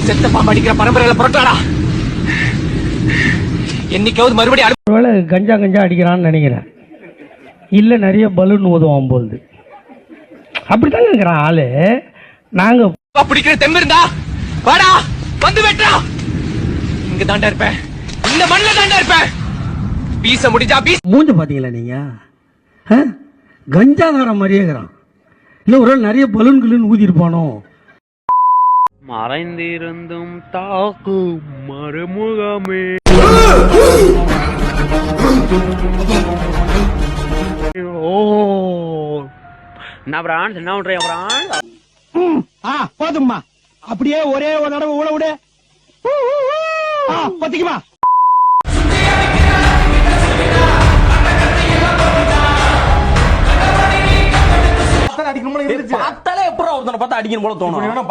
செத்த பாம்பு அடிக்கிற பரம்பரையில புரட்டாடா. என்னைக்காவது மறுபடியும் ஒருவேளை கஞ்சா அடிக்கிறான்னு நினைக்கிறேன். இல்ல நிறைய பலூன் ஊதுவான் போகுது. அப்படித்தாங்க இருக்கிறான் ஆளு. நாங்க பிடிக்கிற தெம்பு இருந்தா வாடா, வந்து வெட்டா. இங்க தாண்டா இருப்பேன், இந்த மண்ணில தாண்டா இருப்பேன். பீச முடிஞ்சா பீஸ். மூஞ்ச பாத்தீங்களா நீங்க? கஞ்சாதார மாதிரியே இருக்கிறான். இல்ல ஒரு நிறைய பலூன் கிலூன் ஊதி இருப்பானோ. மறைந்திருந்தும் தாக்கும் மறுமுகமே. ஓ என்ன பிரான்ஸ், என்ன பண்றீங்க பிரான்ஸ்? போதும்மா, அப்படியே ஒரே ஒரு தடவை ஊழ விடு. பத்திக்குமா? பார்த்தாலே எப்பறம் ஒருத்தனை பார்த்தா அடிக்கணும் போல தோணும்.